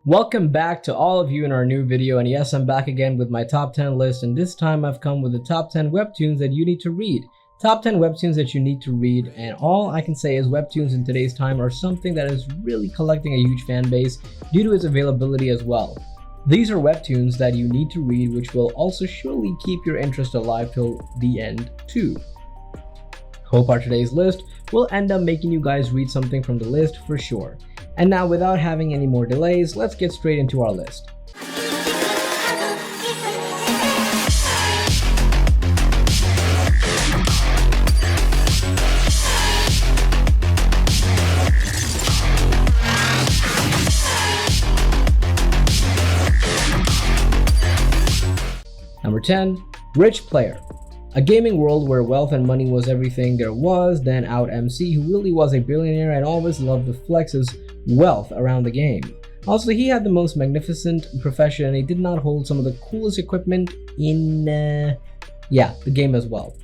Welcome back to all of you in our new video, and yes, I'm back again with my top 10 list, and this time I've come with the top 10 webtoons that you need to read. Top 10 webtoons that you need to read, and all I can say is webtoons in today's time are something that is really collecting a huge fan base due to its availability as well. These are webtoons that you need to read, which will also surely keep your interest alive till the end too. Hope our today's list will end up making you guys read something from the list for sure. And now, without having any more delays, let's get straight into our list. Number 10, Rich Player. A gaming world where wealth and money was everything there was, then out MC who really was a billionaire and always loved to flex his wealth around the game. Also, he had the most magnificent profession and he did not hold some of the coolest equipment in the game as well.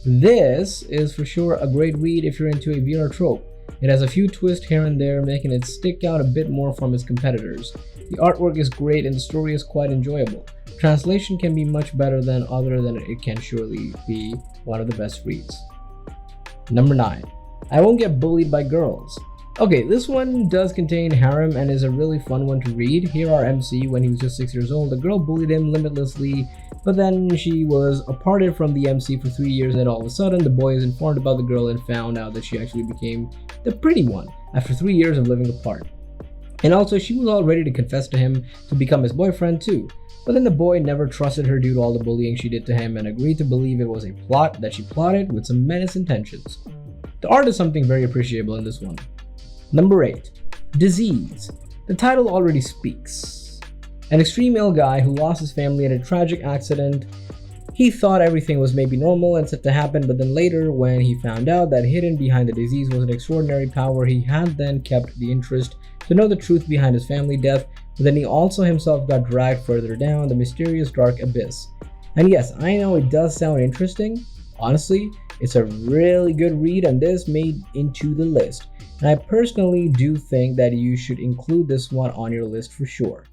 This is for sure a great read if you're into a VR trope. It has a few twists here and there, making it stick out a bit more from its competitors. The artwork is great and the story is quite enjoyable. Translation can be much better than it can surely be one of the best reads. Number 9. I Won't Get Bullied by Girls. Okay, this one does contain harem and is a really fun one to read. Here our MC, when he was just 6 years old, a girl bullied him limitlessly, but then she was aparted from the MC for 3 years and all of a sudden the boy is informed about the girl and found out that she actually became the pretty one after 3 years of living apart. And also she was all ready to confess to him to become his boyfriend too. But then the boy never trusted her due to all the bullying she did to him and agreed to believe it was a plot that she plotted with some menace intentions. The art is something very appreciable in this one. Number 8. Disease. The title already speaks. An extreme ill guy who lost his family in a tragic accident. He thought everything was maybe normal and set to happen, but then later when he found out that hidden behind the disease was an extraordinary power, he had then kept the interest to know the truth behind his family death, but then he also himself got dragged further down the mysterious dark abyss. And yes, I know it does sound interesting. Honestly, it's a really good read and this made into the list. And I personally do think that you should include this one on your list for sure.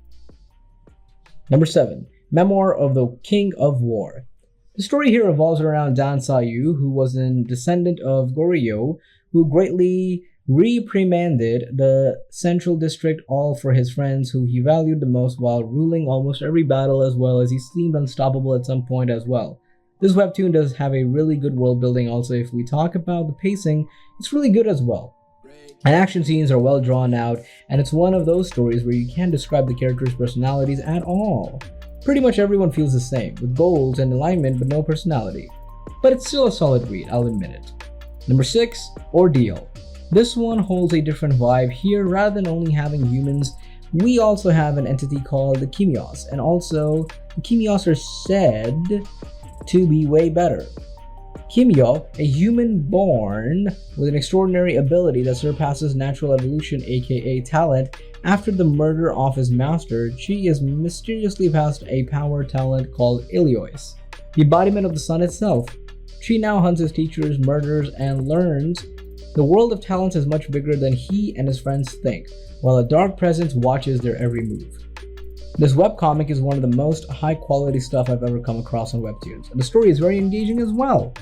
Number 7. Memoir of the King of War. The story here revolves around Dan Sayu, who was a descendant of Goryeo, who greatly reprimanded the central district all for his friends who he valued the most while ruling almost every battle, as well as he seemed unstoppable at some point as well. This webtoon does have a really good world building also. If we talk about the pacing, it's really good as well. And action scenes are well drawn out, and it's one of those stories where you can't describe the characters' personalities at all. Pretty much everyone feels the same, with goals and alignment but no personality. But it's still a solid read, I'll admit it. Number 6. Ordeal. This one holds a different vibe here. Rather than only having humans, we also have an entity called the Kimyos, and also the Kimyos are said to be way better. Kimyo, a human born with an extraordinary ability that surpasses natural evolution, aka talent, after the murder of his master, she is mysteriously passed a power talent called Iliois, the embodiment of the sun itself. She now hunts his teachers, murders, and learns the world of talents is much bigger than he and his friends think, while a dark presence watches their every move. This webcomic is one of the most high quality stuff I've ever come across on webtoons, and the story is very engaging as well.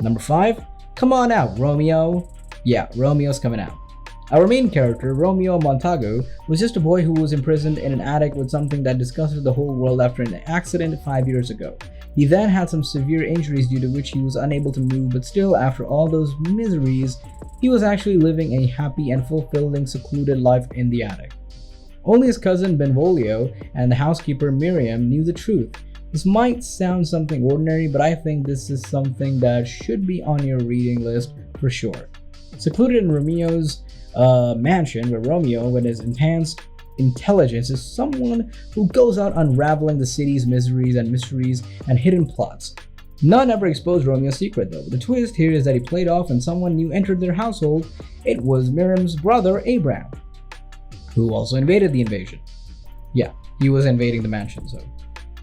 Number 5. Come on out, Romeo. Yeah, Romeo's coming out. Our main character, Romeo Montagu, was just a boy who was imprisoned in an attic with something that disgusted the whole world after an accident 5 years ago. He then had some severe injuries due to which he was unable to move, but still, after all those miseries, he was actually living a happy and fulfilling secluded life in the attic. Only his cousin Benvolio and the housekeeper Miriam knew the truth. This might sound something ordinary, but I think this is something that should be on your reading list for sure. Secluded in Romeo's mansion, where Romeo, with his enhanced intelligence, is someone who goes out unraveling the city's miseries and mysteries and hidden plots. None ever exposed Romeo's secret though. The twist here is that he played off and someone new entered their household. It was Miriam's brother, Abraham, who also invaded the invasion. Yeah, he was invading the mansion, so.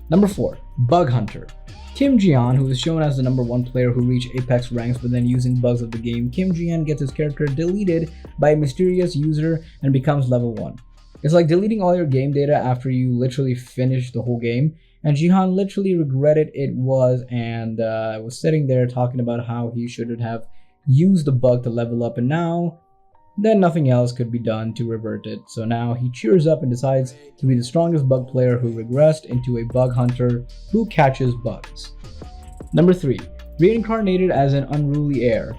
Number 4. Bug Hunter. Kim Jian, who is shown as the #1 player who reached apex ranks but then using bugs of the game, Kim Jian gets his character deleted by a mysterious user and becomes level 1. It's like deleting all your game data after you literally finish the whole game. And Jihan literally regretted it and was sitting there talking about how he should have used the bug to level up, and now then nothing else could be done to revert it. So now he cheers up and decides to be the strongest bug player who regressed into a bug hunter who catches bugs. Number 3. Reincarnated as an Unruly Heir.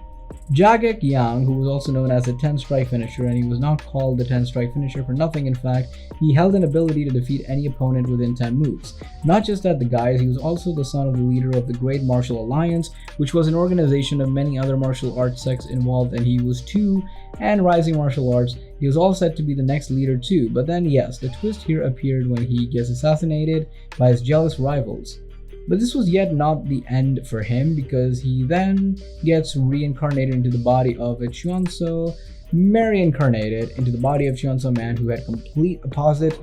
Jaegek Yang, who was also known as the 10 strike finisher, and he was not called the 10 strike finisher for nothing. In fact, he held an ability to defeat any opponent within 10 moves. Not just that, the guys, he was also the son of the leader of the Great Martial Alliance, which was an organization of many other martial arts sects involved, and he was too, and Rising Martial Arts. He was all set to be the next leader too, but then yes, the twist here appeared when he gets assassinated by his jealous rivals. But this was yet not the end for him, because he then gets reincarnated into the body of a Chuanso, reincarnated into the body of Chuanso man who had complete opposite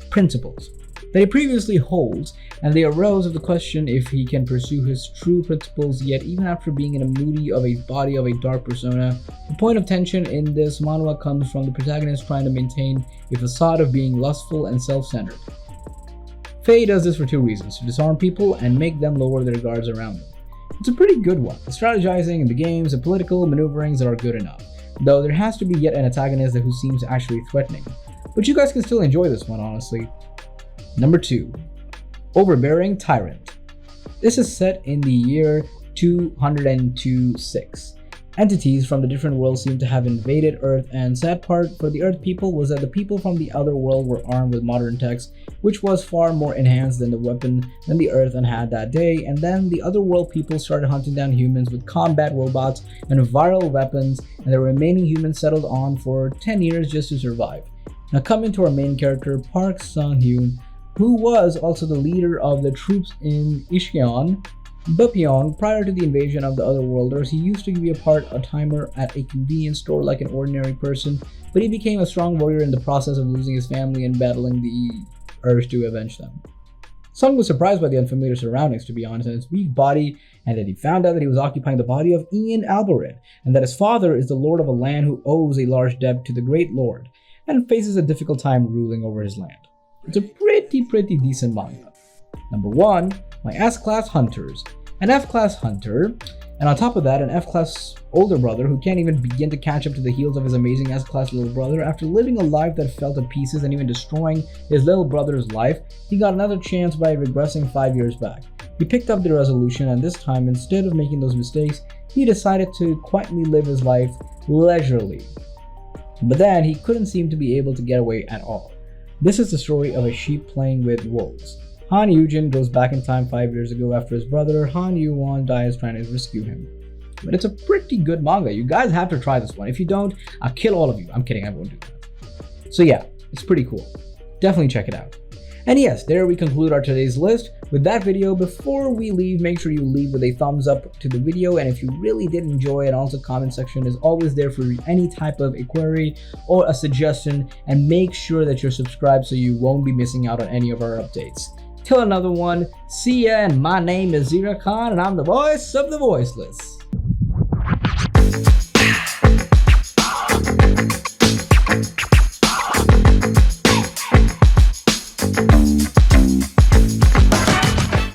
principles that he previously holds, and they arose of the question if he can pursue his true principles yet even after being in a moody of a body of a dark persona. The point of tension in this manhwa comes from the protagonist trying to maintain a facade of being lustful and self-centered. Faye does this for 2 reasons: to disarm people and make them lower their guards around them. It's a pretty good one. The strategizing in the games and political maneuverings are good enough, though there has to be yet an antagonist who seems actually threatening. But you guys can still enjoy this one, honestly. Number 2. Overbearing Tyrant. This is set in the year 202.6. Entities from the different worlds seem to have invaded Earth, and sad part for the Earth people was that the people from the other world were armed with modern techs, which was far more enhanced than the weapon than the Earth had that day. And then the other world people started hunting down humans with combat robots and viral weapons, and the remaining humans settled on for 10 years just to survive. Now coming to our main character, Park Sung-hyun, who was also the leader of the troops in Ishkeon, Bupyeong. Prior to the invasion of the Otherworlders, he used to be a part-timer at a convenience store like an ordinary person, but he became a strong warrior in the process of losing his family and battling the urge to avenge them. Sung was surprised by the unfamiliar surroundings, to be honest, and his weak body, and then he found out that he was occupying the body of Ian Alberin, and that his father is the lord of a land who owes a large debt to the Great Lord, and faces a difficult time ruling over his land. It's a pretty decent manga. Number 1. My S-Class Hunters. An F-Class Hunter, and on top of that, an F-Class older brother who can't even begin to catch up to the heels of his amazing S-Class little brother. After living a life that fell to pieces and even destroying his little brother's life, he got another chance by regressing 5 years back. He picked up the resolution, and this time, instead of making those mistakes, he decided to quietly live his life leisurely. But then, he couldn't seem to be able to get away at all. This is the story of a sheep playing with wolves. Han Yujin goes back in time 5 years ago after his brother Han Yuwon dies trying to rescue him. But it's a pretty good manga. You guys have to try this one. If you don't, I'll kill all of you. I'm kidding, I won't do that. So yeah, it's pretty cool. Definitely check it out. And yes, there we conclude our today's list with that video. Before we leave, make sure you leave with a thumbs up to the video, and if you really did enjoy it, also comment section is always there for any type of a query or a suggestion, and make sure that you're subscribed so you won't be missing out on any of our updates. Till another one, see ya, and my name is Zira Khan, and I'm the voice of the voiceless.